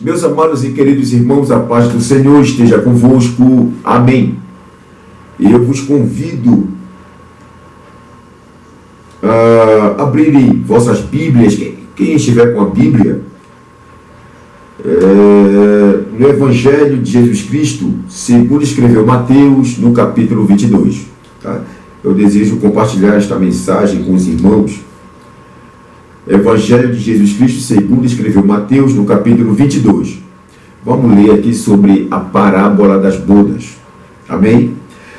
Meus amados e queridos irmãos, a paz do Senhor esteja convosco. Amém. E eu vos convido a abrirem vossas Bíblias, quem estiver com a Bíblia, no Evangelho de Jesus Cristo, segundo escreveu Mateus, no capítulo 22. Tá? Eu desejo compartilhar esta mensagem com os irmãos. Evangelho de Jesus Cristo, segundo escreveu Mateus, no capítulo 22. Vamos ler aqui sobre a parábola das bodas. Amém?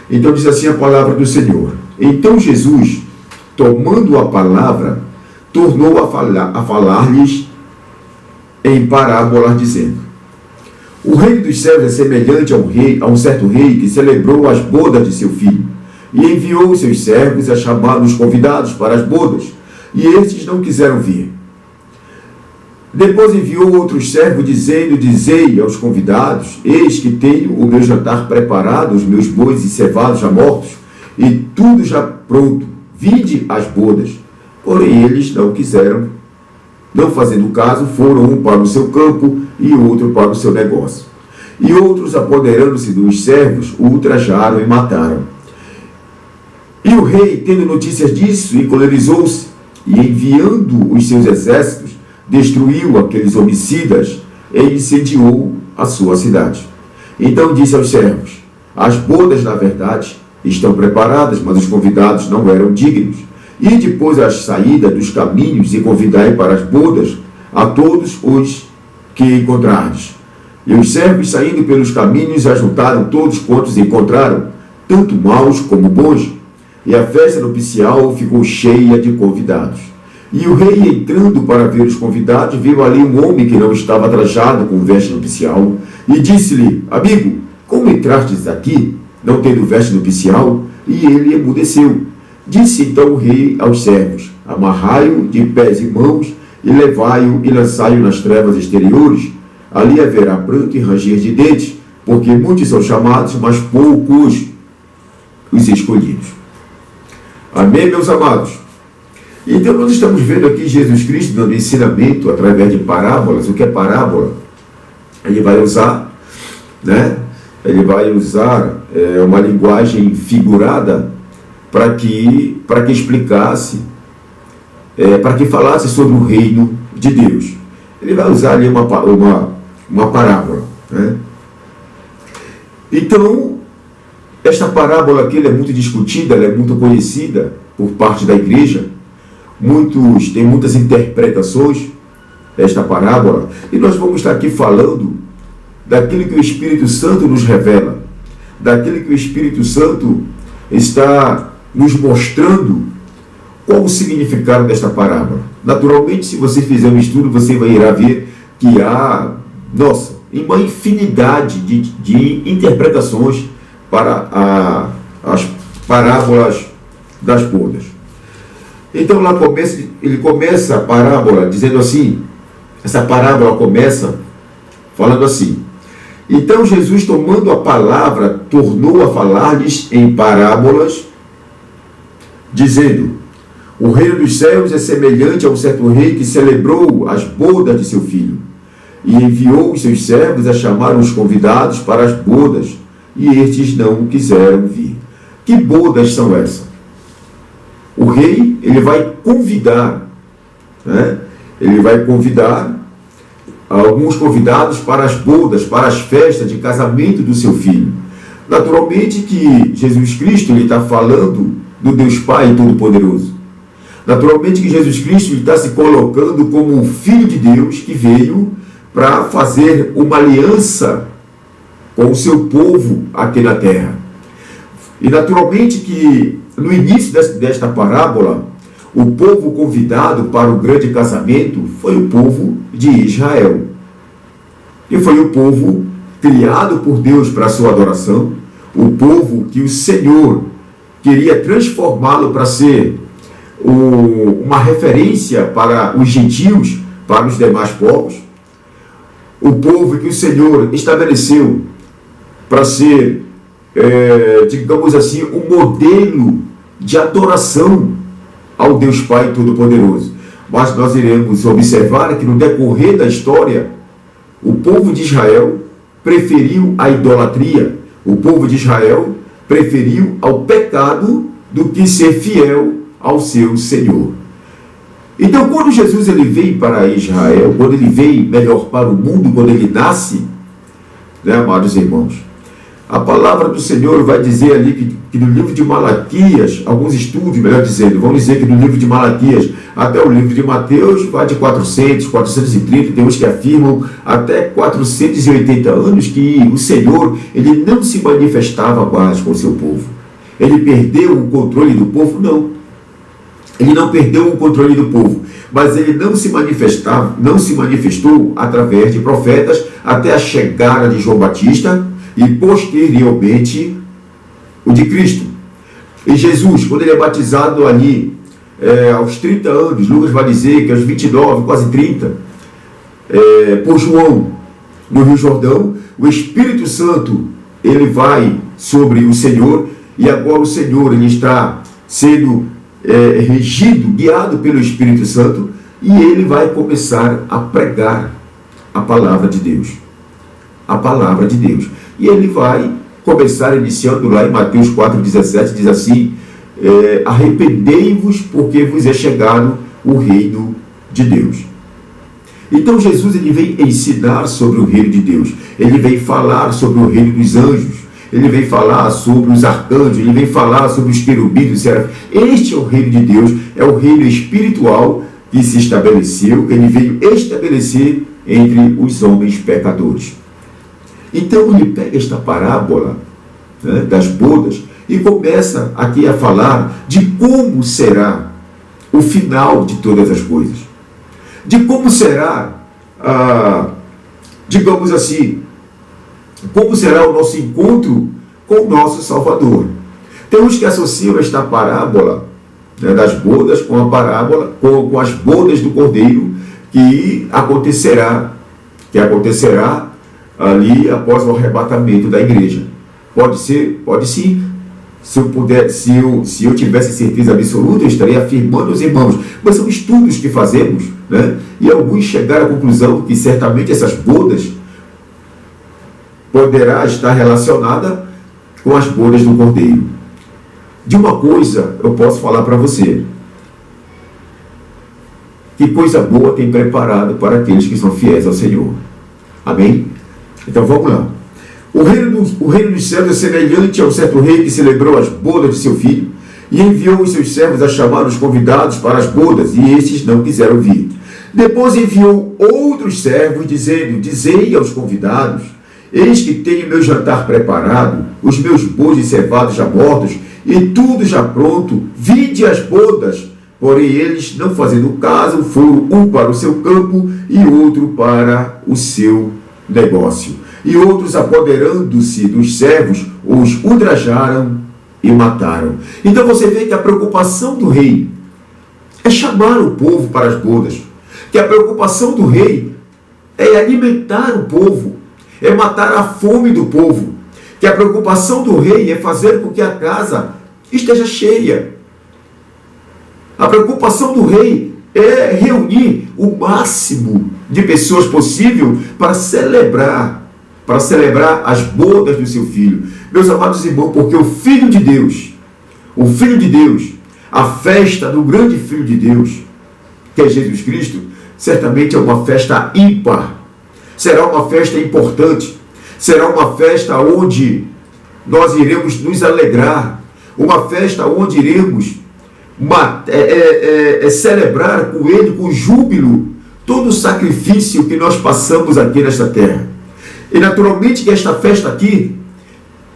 Então diz assim a palavra do Senhor. Então Jesus, tomando a palavra, tornou a falar-lhes em parábolas, dizendo: O reino dos céus é semelhante a um certo rei que celebrou as bodas de seu filho, e enviou seus servos a chamar os convidados para as bodas, e estes não quiseram vir. Depois enviou outros servos, dizendo: Dizei aos convidados: Eis que tenho o meu jantar preparado, os meus bois e cevados já mortos, e tudo já pronto. Vinde às bodas. Porém eles não quiseram. Não fazendo caso, foram um para o seu campo e outro para o seu negócio. E outros, apoderando-se dos servos, o ultrajaram e mataram. E o rei, tendo notícias disso, encolerizou-se, e enviando os seus exércitos, destruiu aqueles homicidas e incendiou a sua cidade. Então disse aos servos: As bodas, na verdade, estão preparadas, mas os convidados não eram dignos. E depois a saída dos caminhos, e convidai para as bodas a todos os que encontrardes. E os servos, saindo pelos caminhos, ajuntaram todos quantos encontraram, tanto maus como bons. E a festa nupcial ficou cheia de convidados. E o rei, entrando para ver os convidados, viu ali um homem que não estava trajado com veste nupcial, e disse-lhe: Amigo, como entrastes aqui, não tendo veste nupcial? E ele emudeceu. Disse então o rei aos servos: Amarrai-o de pés e mãos, e levai-o e lançai-o nas trevas exteriores. Ali haverá pranto e ranger de dentes, porque muitos são chamados, mas poucos os escolhidos. Amém, meus amados? Então nós estamos vendo aqui Jesus Cristo dando ensinamento através de parábolas. O que é parábola? Ele vai usar, uma linguagem figurada para que explicasse, para que falasse sobre o reino de Deus. Ele vai usar ali uma parábola. Né? Então, esta parábola aqui é muito discutida, ela é muito conhecida por parte da igreja. Tem muitas interpretações desta parábola, e nós vamos estar aqui falando daquilo que o Espírito Santo nos revela, daquilo que o Espírito Santo está nos mostrando qual o significado desta parábola. Naturalmente, se você fizer um estudo, você irá ver que há, uma infinidade de interpretações para as parábolas das bodas. Então lá ele começa a parábola dizendo assim, essa parábola começa falando assim: Então Jesus, tomando a palavra, tornou a falar-lhes em parábolas, dizendo: O reino dos céus é semelhante a um certo rei que celebrou as bodas de seu filho, e enviou os seus servos a chamar os convidados para as bodas, e estes não quiseram vir. Que bodas são essas? O rei, ele vai convidar, ele vai convidar alguns convidados para as bodas, para as festas de casamento do seu filho. Naturalmente que Jesus Cristo está falando do Deus Pai Todo-Poderoso. Naturalmente que Jesus Cristo está se colocando como o Filho de Deus que veio para fazer uma aliança com o seu povo aqui na terra. E naturalmente que no início desta parábola, o povo convidado para o grande casamento foi o povo de Israel. E foi o povo criado por Deus para a sua adoração, o povo que o Senhor queria transformá-lo para ser uma referência para os gentios, para os demais povos, o povo que o Senhor estabeleceu para ser, digamos assim, um modelo de adoração ao Deus Pai Todo-Poderoso. Mas nós iremos observar que no decorrer da história, O povo de Israel preferiu a idolatria. O povo de Israel preferiu ao pecado do que ser fiel ao seu Senhor. Então, quando Jesus ele veio para Israel, quando ele veio, melhor, para o mundo, quando ele nasce, né, amados irmãos, a palavra do Senhor vai dizer ali que no livro de Malaquias, alguns estudos, melhor dizendo, vão dizer que no livro de Malaquias até o livro de Mateus vai de 400, 430, tem uns que afirmam até 480 anos que o Senhor ele não se manifestava mais com o seu povo. Ele perdeu o controle do povo? Não. Ele não perdeu o controle do povo, mas ele não se manifestou através de profetas até a chegada de João Batista e posteriormente o de Cristo. E Jesus, quando ele é batizado ali aos 30 anos, Lucas vai dizer que aos 29, quase 30, por João, no Rio Jordão, o Espírito Santo ele vai sobre o Senhor, e agora o Senhor ele está sendo regido, guiado pelo Espírito Santo, e ele vai começar a pregar a palavra de Deus. A palavra de Deus. E ele vai começar iniciando lá em Mateus 4,17, diz assim, arrependei-vos porque vos é chegado o reino de Deus. Então Jesus ele vem ensinar sobre o reino de Deus, ele vem falar sobre o reino dos anjos, ele vem falar sobre os arcanjos, ele vem falar sobre os querubins, os serafins. Este é o reino de Deus, é o reino espiritual que se estabeleceu, que ele veio estabelecer entre os homens pecadores. Então ele pega esta parábola, né, das bodas e começa aqui a falar de como será o final de todas as coisas. De como será, digamos assim, como será o nosso encontro com o nosso Salvador. Tem uns que associam esta parábola, né, das bodas com a parábola, com as bodas do Cordeiro, que acontecerá ali após o arrebatamento da igreja. Pode ser? Pode sim. Se eu tivesse certeza absoluta, eu estaria afirmando aos irmãos. Mas são estudos que fazemos, né? E alguns chegaram à conclusão que certamente essas bodas poderá estar relacionada com as bodas do Cordeiro. De uma coisa eu posso falar para você. Que coisa boa tem preparado para aqueles que são fiéis ao Senhor. Amém? Então vamos lá. O reino dos céus é semelhante a um certo rei que celebrou as bodas de seu filho e enviou os seus servos a chamar os convidados para as bodas, e estes não quiseram vir. Depois enviou outros servos, dizendo, dizei aos convidados, eis que tenho meu jantar preparado, os meus bois e cevados já mortos, e tudo já pronto, vinde as bodas. Porém eles, não fazendo caso, foram um para o seu campo e outro para o seu negócio. E outros, apoderando-se dos servos, os ultrajaram e mataram. Então você vê que a preocupação do rei é chamar o povo para as bodas. Que a preocupação do rei é alimentar o povo, é matar a fome do povo. Que a preocupação do rei é fazer com que a casa esteja cheia. A preocupação do rei é reunir o máximo de pessoas possível para celebrar as bodas do seu filho. Meus amados irmãos, porque o Filho de Deus, a festa do grande Filho de Deus, que é Jesus Cristo, certamente é uma festa ímpar. Será uma festa importante. Será uma festa onde nós iremos nos alegrar. Uma festa onde iremos celebrar com Ele, com júbilo, todo o sacrifício que nós passamos aqui nesta terra. E naturalmente que esta festa aqui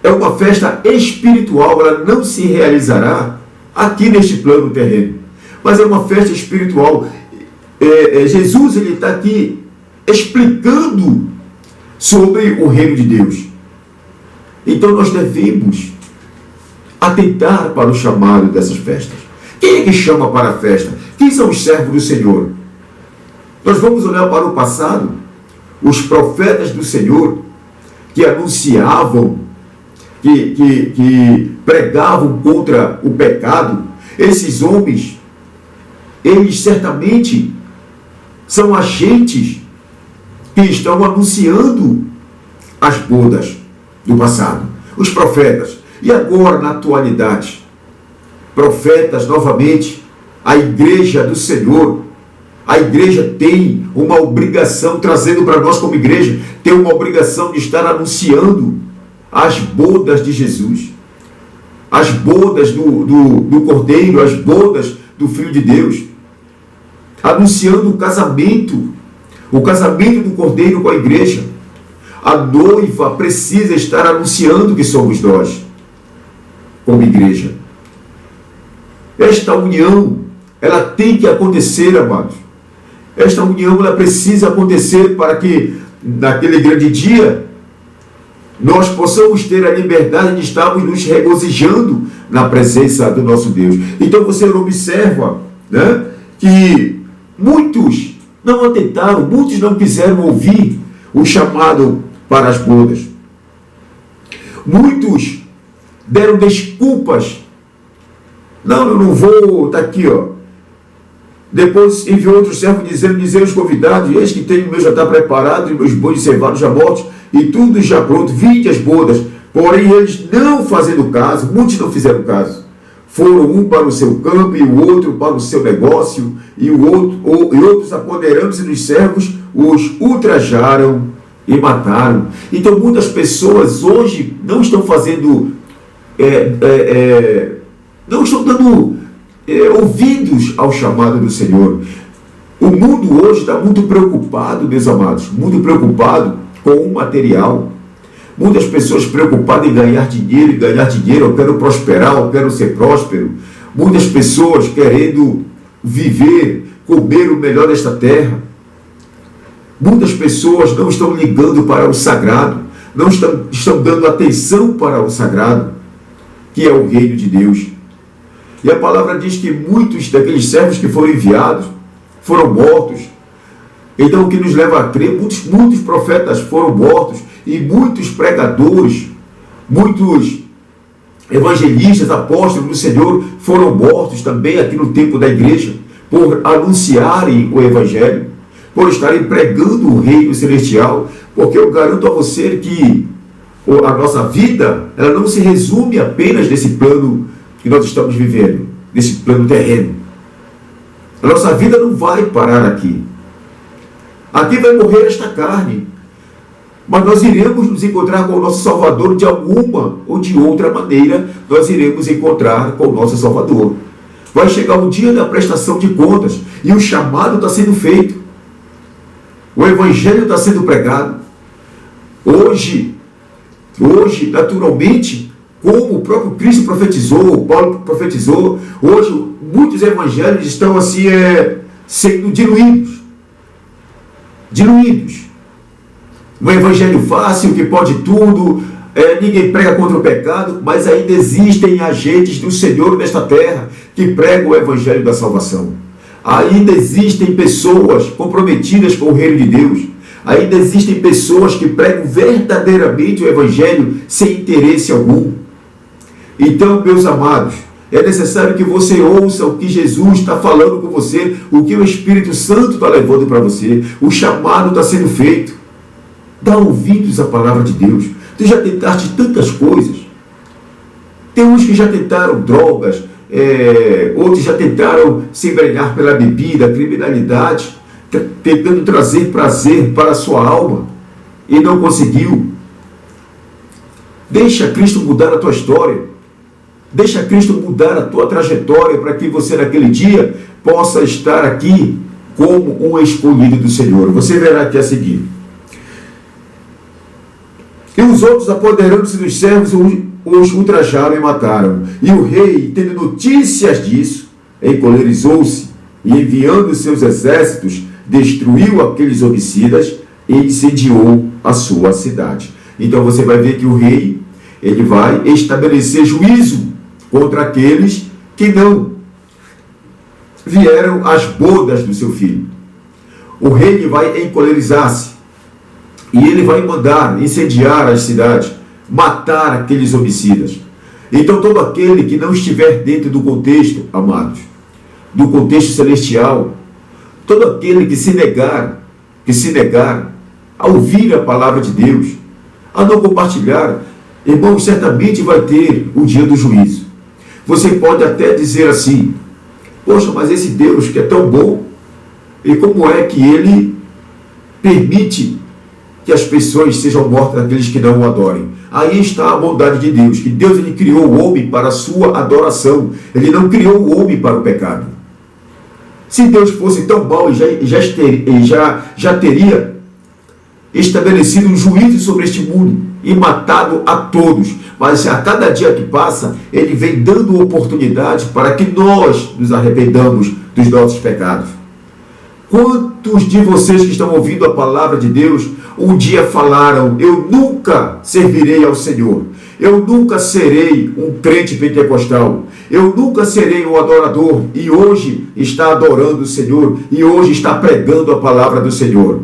é uma festa espiritual, ela não se realizará aqui neste plano terreno, mas é uma festa espiritual. Jesus ele está aqui explicando sobre o reino de Deus. Então nós devemos atentar para o chamado dessas festas. Quem é que chama para a festa? Quem são os servos do Senhor? Nós vamos olhar para o passado. Os profetas do Senhor que anunciavam, que pregavam contra o pecado, esses homens, eles certamente são agentes que estão anunciando as bodas do passado, os profetas. E agora, na atualidade, profetas novamente, a igreja do Senhor. A igreja tem uma obrigação, trazendo para nós como igreja, tem uma obrigação de estar anunciando as bodas de Jesus, as bodas do Cordeiro, as bodas do Filho de Deus, anunciando o casamento do Cordeiro com a igreja. A noiva precisa estar anunciando que somos nós, como igreja. Esta união, ela tem que acontecer, amados. Esta união, ela precisa acontecer para que, naquele grande dia, nós possamos ter a liberdade de estarmos nos regozijando na presença do nosso Deus. Então você observa, né, que muitos não atentaram, muitos não quiseram ouvir o chamado para as bodas. Muitos deram desculpas. Não, eu não vou, está aqui, ó. Depois enviou outro servo dizendo aos convidados: eis que tenho o meu jantar preparado, e meus bois cevados já mortos, e tudo já pronto, vinde as bodas. Porém, eles não fazendo caso, muitos não fizeram caso. Foram um para o seu campo, e o outro para o seu negócio, e outros, apoderando-se dos servos, os ultrajaram e mataram. Então, muitas pessoas hoje não estão fazendo, não estão dando ouvidos ao chamado do Senhor. O mundo hoje está muito preocupado, meus amados, muito preocupado com o material. Muitas pessoas preocupadas em ganhar dinheiro, eu quero prosperar, eu quero ser próspero. Muitas pessoas querendo viver, comer o melhor desta terra. Muitas pessoas não estão ligando para o sagrado, não estão dando atenção para o sagrado, que é o reino de Deus. E a palavra diz que muitos daqueles servos que foram enviados foram mortos. Então, o que nos leva a crer, muitos profetas foram mortos, e muitos pregadores, muitos evangelistas, apóstolos do Senhor foram mortos também aqui no tempo da igreja, por anunciarem o evangelho, por estarem pregando o reino celestial. Porque eu garanto a você que a nossa vida, ela não se resume apenas nesse plano que nós estamos vivendo, nesse plano terreno. A nossa vida não vai parar aqui. Aqui vai morrer esta carne, mas nós iremos nos encontrar com o nosso Salvador de alguma ou de outra maneira. Nós iremos encontrar com o nosso Salvador. Vai chegar o dia da prestação de contas, e o chamado está sendo feito, o evangelho está sendo pregado. Hoje, naturalmente, como o próprio Cristo profetizou, o Paulo profetizou, hoje muitos evangelhos estão assim sendo diluídos. Um evangelho fácil, que pode tudo, ninguém prega contra o pecado, mas ainda existem agentes do Senhor nesta terra que pregam o evangelho da salvação. Ainda existem pessoas comprometidas com o reino de Deus. Ainda existem pessoas que pregam verdadeiramente o evangelho sem interesse algum. Então, meus amados, é necessário que você ouça o que Jesus está falando com você, o que o Espírito Santo está levando para você. O chamado está sendo feito. Dá ouvidos à palavra de Deus. Tu já tentaste tantas coisas. Tem uns que já tentaram drogas, outros já tentaram se embrenhar pela bebida, criminalidade, tentando trazer prazer para a sua alma, e não conseguiu. Deixa Cristo mudar a tua história. Deixa Cristo mudar a tua trajetória, para que você naquele dia possa estar aqui como um escolhido do Senhor. Você verá aqui a seguir: e os outros, apoderando-se dos servos, os ultrajaram e mataram. E o rei, tendo notícias disso, encolerizou-se, e enviando seus exércitos, destruiu aqueles homicidas e incendiou a sua cidade. Então você vai ver que o rei, ele vai estabelecer juízo contra aqueles que não vieram às bodas do seu filho. O rei vai encolerizar-se, e ele vai mandar incendiar as cidades, matar aqueles homicidas. Então todo aquele que não estiver dentro do contexto, amados, do contexto celestial, todo aquele que se negar a ouvir a palavra de Deus, a não compartilhar, irmãos, certamente vai ter o dia do juízo. Você pode até dizer assim: poxa, mas esse Deus que é tão bom, e como é que ele permite que as pessoas sejam mortas, aqueles que não o adorem? Aí está a bondade de Deus, que Deus ele criou o homem para a sua adoração, ele não criou o homem para o pecado. Se Deus fosse tão bom, já teria estabelecido um juízo sobre este mundo e matado a todos. Mas a cada dia que passa, ele vem dando oportunidade para que nós nos arrependamos dos nossos pecados. Quantos de vocês que estão ouvindo a palavra de Deus um dia falaram: eu nunca servirei ao Senhor, eu nunca serei um crente pentecostal, eu nunca serei um adorador, e hoje está adorando o Senhor, e hoje está pregando a palavra do Senhor?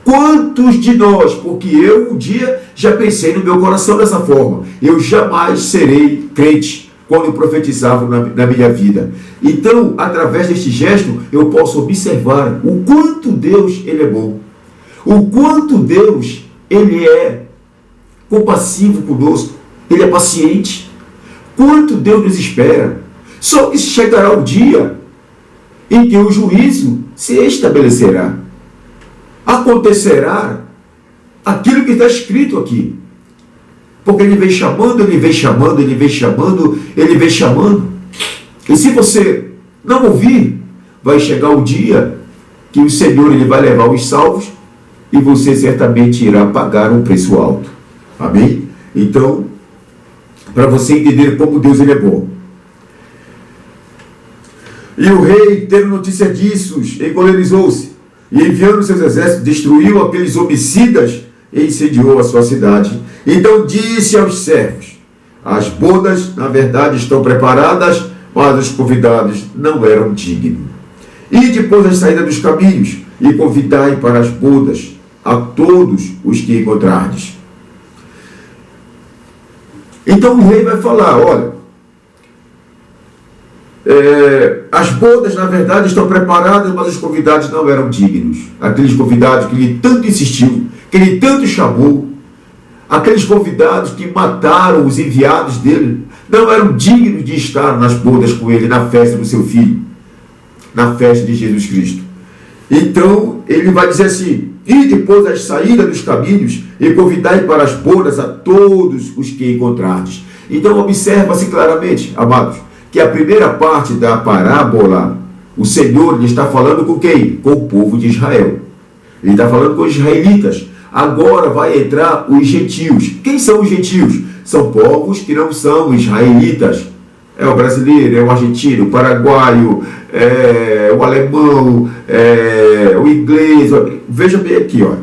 Quantos de nós, porque eu um dia já pensei no meu coração dessa forma: eu jamais serei crente, quando profetizavam na minha vida. Então, através deste gesto, eu posso observar o quanto Deus ele é bom, o quanto Deus ele é compassivo conosco, ele é paciente, quanto Deus nos espera. Só que chegará o dia em que o juízo se estabelecerá. Acontecerá aquilo que está escrito aqui. Porque ele vem chamando, ele vem chamando, ele vem chamando, ele vem chamando. E se você não ouvir, vai chegar o dia que o Senhor ele vai levar os salvos e você certamente irá pagar um preço alto. Amém? Então, para você entender como Deus ele é bom. E o rei, tendo notícia disso, encolerizou-se e, enviando seus exércitos, destruiu aqueles homicidas e incendiou a sua cidade. Então disse aos servos: as bodas, na verdade, estão preparadas, mas os convidados não eram dignos. E depois da saída dos caminhos, e convidai para as bodas a todos os que encontrardes. Então o rei vai falar: olha, as bodas, na verdade, estão preparadas, mas os convidados não eram dignos. Aqueles convidados que ele tanto insistiu, que ele tanto chamou, aqueles convidados que mataram os enviados dele, não eram dignos de estar nas bodas com ele, na festa do seu filho, na festa de Jesus Cristo. Então, ele vai dizer assim: e depois da saída dos caminhos, e convidai para as bodas a todos os que encontrardes. Então, observa-se claramente, amados, que a primeira parte da parábola, o Senhor está falando com quem? Com o povo de Israel. Ele está falando com os israelitas. Agora vai entrar os gentios. Quem são os gentios? São povos que não são israelitas. É o brasileiro, é o argentino, o paraguaio, é o alemão, é o inglês. Veja bem aqui, ó.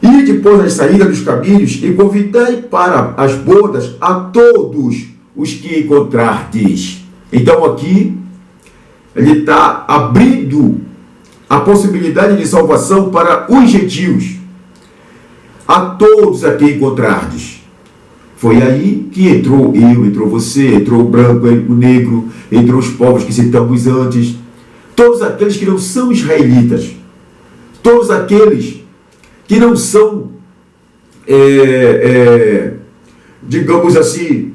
E depois da saída dos caminhos, e convidai para as bodas a todos os que encontrardes. Então aqui ele está abrindo a possibilidade de salvação para os gentios, a todos a quem encontrardes. Foi aí que entrou eu, entrou você, entrou o branco, o negro, entrou os povos que citamos antes, todos aqueles que não são israelitas, todos aqueles que não são, digamos assim,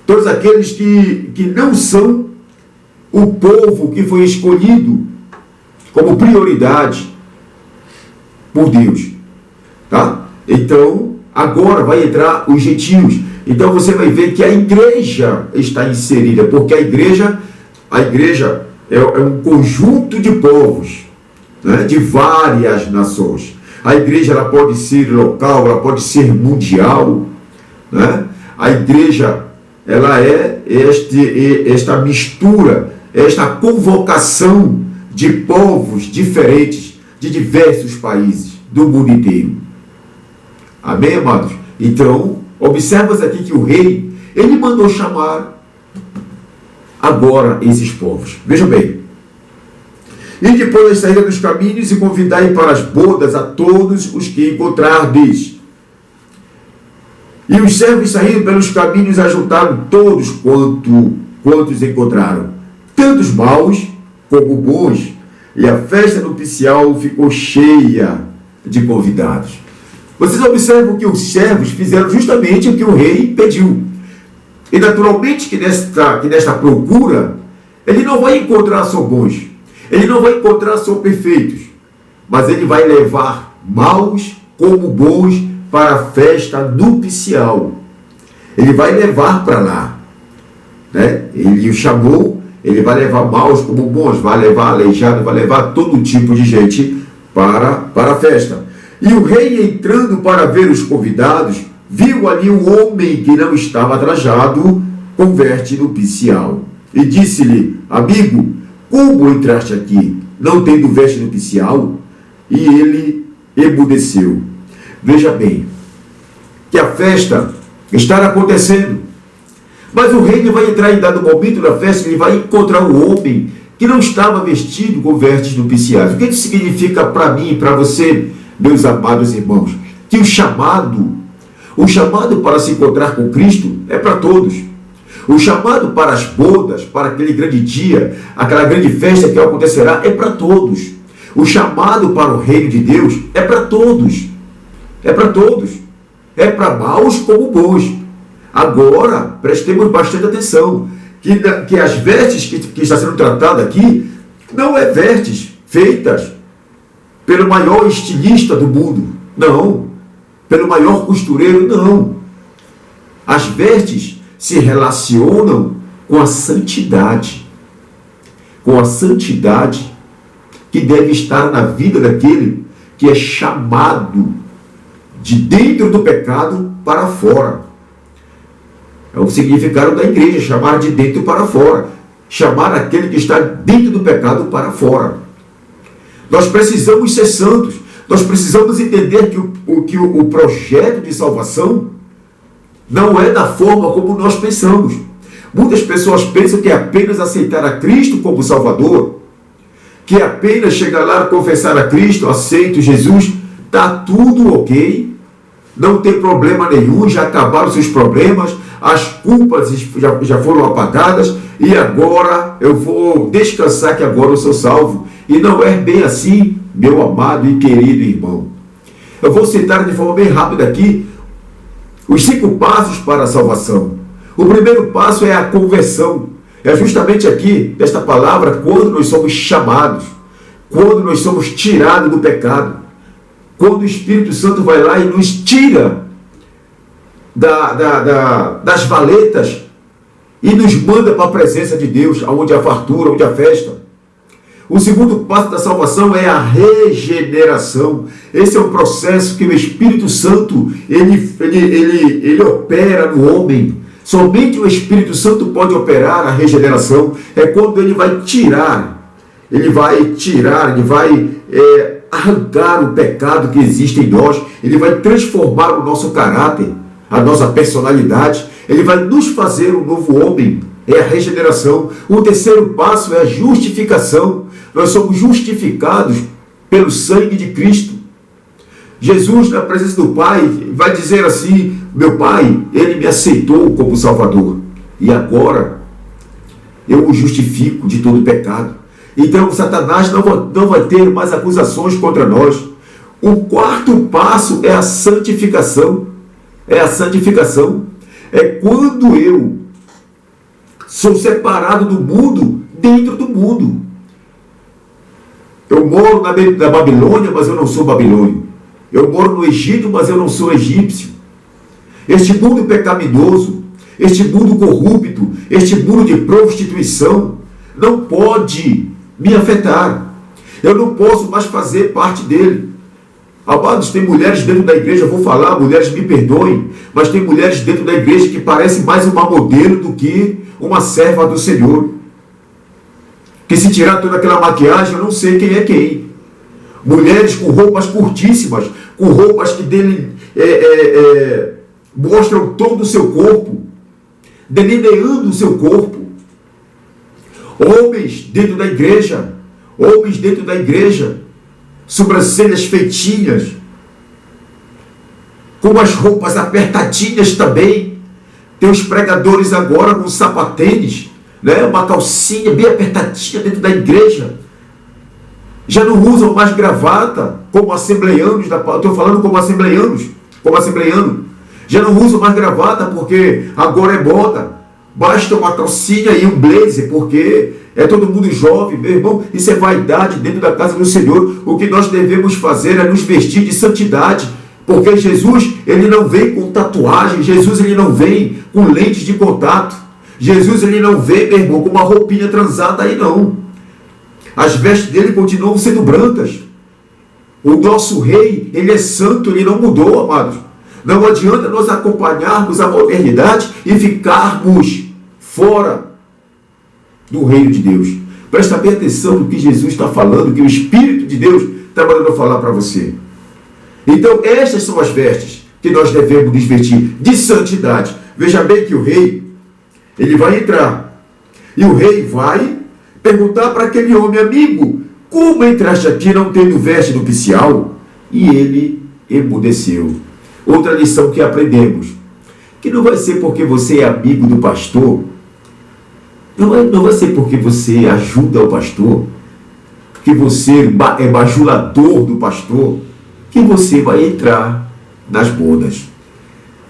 todos aqueles que não são o povo que foi escolhido como prioridade por Deus. Tá? Então, agora vai entrar os gentios. Então você vai ver que a igreja está inserida, porque a igreja é um conjunto de povos, né, de várias nações. A igreja ela pode ser local, ela pode ser mundial, né? A igreja ela é esta mistura, esta convocação de povos diferentes, de diversos países do mundo inteiro. Amém, amados? Então, observa aqui que o rei, ele mandou chamar agora esses povos. Veja bem. E depois da saída dos caminhos, e convidai para as bodas a todos os que encontrardes. E os servos saíram pelos caminhos, ajuntaram todos quantos encontraram, tantos maus como bons, e a festa nupcial ficou cheia de convidados. Vocês observam que os servos fizeram justamente o que o rei pediu. E naturalmente que nesta procura, ele não vai encontrar só bons, ele não vai encontrar só perfeitos, mas ele vai levar maus como bons para a festa nupcial. Ele vai levar para lá, né? Ele o chamou, ele vai levar maus como bons, vai levar aleijado, vai levar todo tipo de gente para a festa. E o rei, entrando para ver os convidados, viu ali um homem que não estava trajado com veste nupcial. E disse-lhe: amigo, como entraste aqui, não tendo veste nupcial? E ele emudeceu. Veja bem, que a festa está acontecendo, mas o rei vai entrar em dado momento da festa, ele vai encontrar um homem que não estava vestido com vestes nupciais. O que isso significa para mim e para você, meus amados irmãos? Que o chamado para se encontrar com Cristo é para todos. O chamado para as bodas, para aquele grande dia, aquela grande festa que acontecerá, é para todos. O chamado para o reino de Deus é para todos. É para todos. É para maus como bons. Agora, prestemos bastante atenção, que as vestes que está sendo tratada aqui, não é vestes feitas pelo maior estilista do mundo. Não. Pelo maior costureiro, não. As vestes se relacionam com a santidade. Com a santidade que deve estar na vida daquele que é chamado de dentro do pecado para fora. É o significado da igreja, chamar de dentro para fora. Chamar aquele que está dentro do pecado para fora. Nós precisamos ser santos. Nós precisamos entender que o projeto de salvação não é da forma como nós pensamos. Muitas pessoas pensam que é apenas aceitar a Cristo como Salvador, que é apenas chegar lá e confessar a Cristo, aceito Jesus, está tudo ok, não tem problema nenhum, já acabaram seus problemas, as culpas já foram apagadas, e agora eu vou descansar que agora eu sou salvo. E não é bem assim, meu amado e querido irmão. Eu vou citar de forma bem rápida aqui os 5 passos para a salvação. O primeiro passo é a conversão. É justamente aqui, nesta palavra, quando nós somos chamados, quando nós somos tirados do pecado, quando o Espírito Santo vai lá e nos tira das valetas e nos manda para a presença de Deus, onde há fartura, onde há festa. O segundo passo da salvação é a regeneração. Esse é um processo que o Espírito Santo ele opera no homem. Somente o Espírito Santo pode operar a regeneração. É quando ele vai arrancar o pecado que existe em nós. Ele vai transformar o nosso caráter, a nossa personalidade. Ele vai nos fazer um novo homem. É a regeneração. O terceiro passo é a justificação. Nós somos justificados pelo sangue de Cristo. Jesus, na presença do Pai, vai dizer assim: meu Pai, Ele me aceitou como Salvador. E agora, eu o justifico de todo pecado. Então, Satanás não vai ter mais acusações contra nós. O quarto passo é a santificação. É a santificação. É quando eu sou separado do mundo, dentro do mundo. Eu moro na Babilônia, mas eu não sou babilônio. Eu moro no Egito, mas eu não sou egípcio. Este mundo pecaminoso, este mundo corrupto, este mundo de prostituição, não pode me afetar. Eu não posso mais fazer parte dele. Amados, tem mulheres dentro da igreja, eu vou falar, mulheres me perdoem, mas tem mulheres dentro da igreja que parecem mais uma modelo do que uma serva do Senhor. Que se tirar toda aquela maquiagem, eu não sei quem é quem. Mulheres com roupas curtíssimas, com roupas que mostram todo o seu corpo, delineando o seu corpo. Homens dentro da igreja, sobrancelhas feitinhas, com as roupas apertadinhas também. Tem os pregadores agora com sapatênis, né? Uma calcinha bem apertadinha dentro da igreja. Já não usam mais gravata como assembleianos da palavra. Estou falando como assembleiano. Já não usam mais gravata porque agora é moda. Basta uma calcinha e um blazer, porque é todo mundo jovem, meu irmão. Isso é vaidade dentro da casa do Senhor. O que nós devemos fazer é nos vestir de santidade. Porque Jesus, ele não vem com tatuagem. Jesus, ele não vem com lentes de contato. Jesus, ele não vem, meu irmão, com uma roupinha transada aí, não. As vestes dele continuam sendo brancas. O nosso rei, ele é santo, ele não mudou, amados. Não adianta nós acompanharmos a modernidade e ficarmos fora do reino de Deus. Presta bem atenção no que Jesus está falando, que o Espírito de Deus está mandando falar para você. Então, estas são as vestes que nós devemos nos vestir de santidade. Veja bem que o rei, ele vai entrar. E o rei vai perguntar para aquele homem: amigo, como entraste aqui não tendo veste nupcial? E ele emudeceu. Outra lição que aprendemos, que não vai ser porque você é amigo do pastor, não vai ser porque você ajuda o pastor, que você é bajulador do pastor, que você vai entrar nas bodas.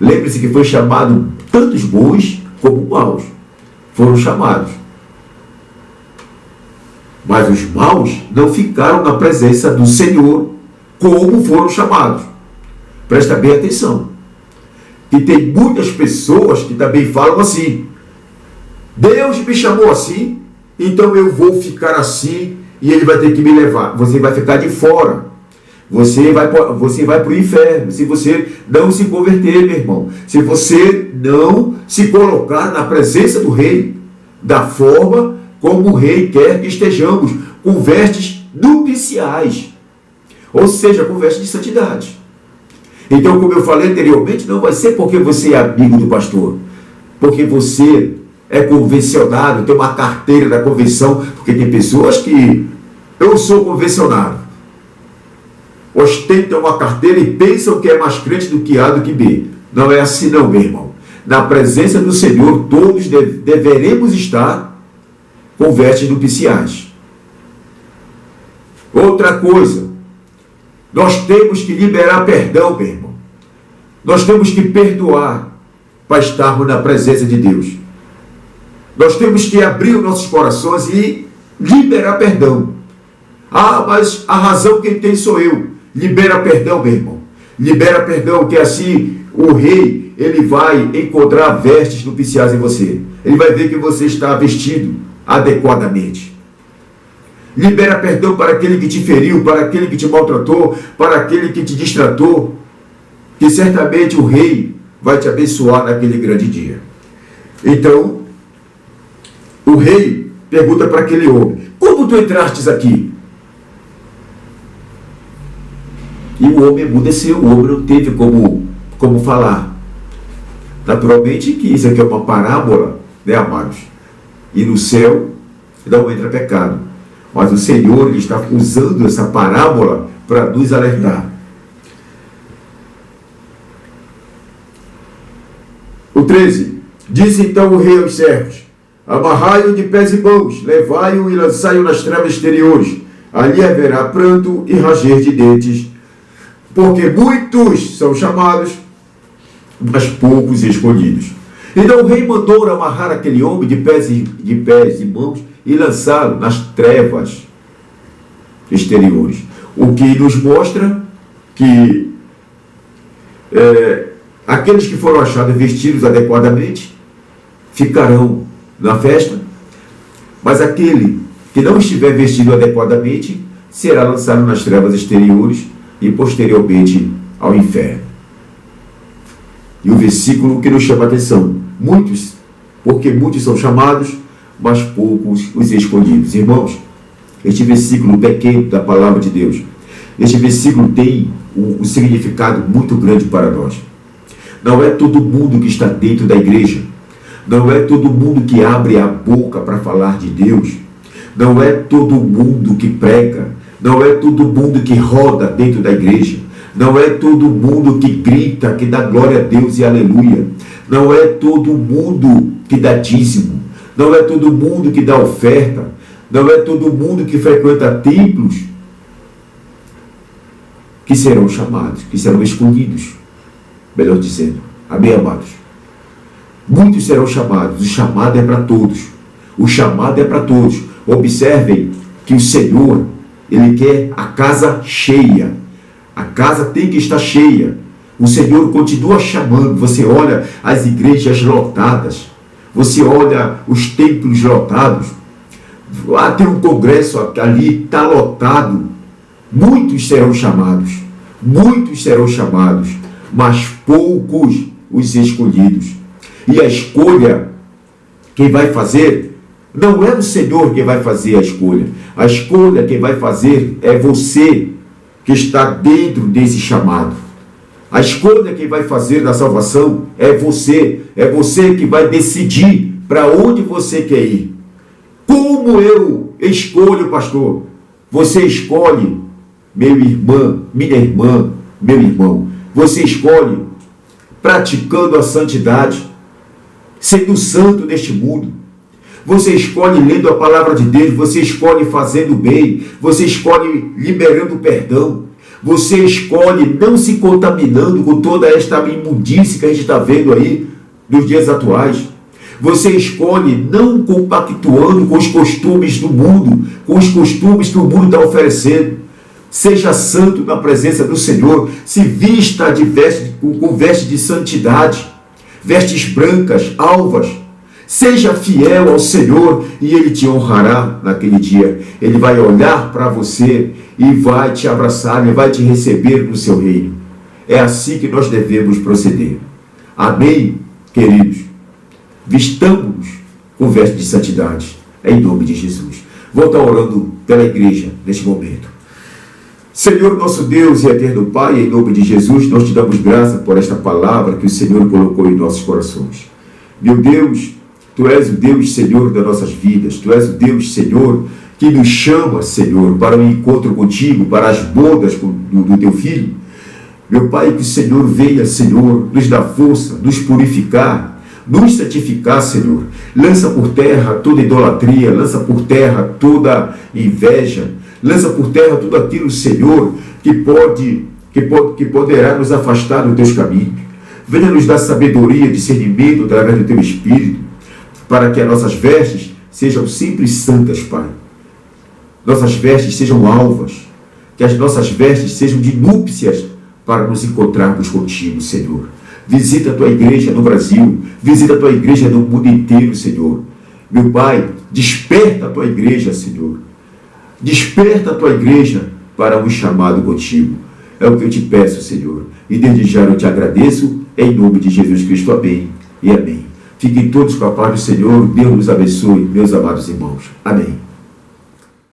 Lembre-se que foi chamado tantos bons como maus. Foram chamados. Mas os maus não ficaram na presença do Senhor como foram chamados. Presta bem atenção. E tem muitas pessoas que também falam assim: Deus me chamou assim, então eu vou ficar assim e ele vai ter que me levar. Você vai ficar de fora. Você vai para o inferno se você não se converter, meu irmão. Se você não se colocar na presença do rei da forma como o rei quer que estejamos, com vestes nupciais, ou seja, com vestes de santidade. Então, como eu falei anteriormente, não vai ser porque você é amigo do pastor, porque você é convencionado, tem uma carteira da convenção, porque tem pessoas que eu sou convencionado, ostentam uma carteira e pensam que é mais crente do que A do que B. Não é assim não, meu irmão. Na presença do Senhor, todos deveremos estar com vestes nupciais. Outra coisa, nós temos que liberar perdão, meu irmão. Nós temos que perdoar para estarmos na presença de Deus. Nós temos que abrir os nossos corações e liberar perdão. Ah, mas a razão quem tem sou eu. Libera perdão, meu irmão. Libera perdão, que assim o rei, ele vai encontrar vestes nupciais em você. Ele vai ver que você está vestido adequadamente. Libera perdão para aquele que te feriu, para aquele que te maltratou, para aquele que te distratou, que certamente o rei vai te abençoar naquele grande dia. Então, o rei pergunta para aquele homem: como tu entrastes aqui? E o homem emudeceu, o homem não teve como falar. Naturalmente que isso aqui é uma parábola, né, amados? E no céu não entra pecado. Mas o Senhor, ele está usando essa parábola para nos alertar. O 13. Disse então o rei aos servos: amarrai-o de pés e mãos, levai-o e lançai-o nas trevas exteriores. Ali haverá pranto e ranger de dentes, porque muitos são chamados, mas poucos escolhidos. Então o rei mandou amarrar aquele homem de pés e mãos e lançá-lo nas trevas exteriores. O que nos mostra que aqueles que foram achados vestidos adequadamente ficarão na festa, mas aquele que não estiver vestido adequadamente será lançado nas trevas exteriores e posteriormente ao inferno. E o versículo que nos chama a atenção: muitos, porque muitos são chamados, mas poucos os escolhidos. Irmãos, este versículo pequeno da palavra de Deus, este versículo tem um significado muito grande para nós. Não é todo mundo que está dentro da igreja, não é todo mundo que abre a boca para falar de Deus, não é todo mundo que prega, não é todo mundo que roda dentro da igreja, não é todo mundo que grita, que dá glória a Deus e aleluia, não é todo mundo que dá dízimo, não é todo mundo que dá oferta, não é todo mundo que frequenta templos que serão chamados, que serão escolhidos, melhor dizendo. Amém, amados? Muitos serão chamados. O chamado é para todos. O chamado é para todos. Observem que o Senhor, Ele quer a casa cheia. A casa tem que estar cheia. O Senhor continua chamando. Você olha as igrejas lotadas. Você olha os templos lotados. Lá tem um congresso ali, está lotado. Muitos serão chamados. Muitos serão chamados. Mas poucos os escolhidos. E a escolha, quem vai fazer, não é o Senhor quem vai fazer a escolha. A escolha quem vai fazer é você que está dentro desse chamado. A escolha quem vai fazer da salvação é você. É você que vai decidir para onde você quer ir. Como eu escolho, pastor? Você escolhe, meu irmão, minha irmã, meu irmão. Você escolhe praticando a santidade, sendo santo neste mundo. Você escolhe lendo a palavra de Deus, você escolhe fazendo bem, você escolhe liberando perdão, você escolhe não se contaminando com toda esta imundície que a gente está vendo aí nos dias atuais. Você escolhe não compactuando com os costumes do mundo, com os costumes que o mundo está oferecendo. Seja santo na presença do Senhor, se vista com veste de santidade, vestes brancas, alvas. Seja fiel ao Senhor e Ele te honrará naquele dia. Ele vai olhar para você e vai te abraçar, Ele vai te receber no seu reino. É assim que nós devemos proceder. Amém, queridos? Vistamos com veste de santidade, em nome de Jesus. Vou estar orando pela igreja neste momento. Senhor, nosso Deus e eterno Pai, em nome de Jesus, nós te damos graça por esta palavra que o Senhor colocou em nossos corações. Meu Deus, Tu és o Deus, Senhor, das nossas vidas. Tu és o Deus, Senhor, que nos chama, Senhor, para o encontro contigo, para as bodas do Teu Filho. Meu Pai, que o Senhor venha, Senhor, nos dar força, nos purificar, nos santificar, Senhor. Lança por terra toda idolatria, lança por terra toda inveja, lança por terra tudo aquilo, Senhor, que poderá nos afastar dos Teus caminhos. Venha nos dar sabedoria, discernimento através do Teu Espírito, para que as nossas vestes sejam sempre santas, Pai. Nossas vestes sejam alvas, que as nossas vestes sejam de núpcias para nos encontrarmos contigo, Senhor. Visita a Tua igreja no Brasil, visita a Tua igreja no mundo inteiro, Senhor. Meu Pai, desperta a Tua igreja, Senhor. Desperta a Tua igreja para um chamado contigo. É o que eu te peço, Senhor. E desde já eu te agradeço, em nome de Jesus Cristo. Amém e amém. Fiquem todos com a paz do Senhor. Deus nos abençoe, meus amados irmãos. Amém.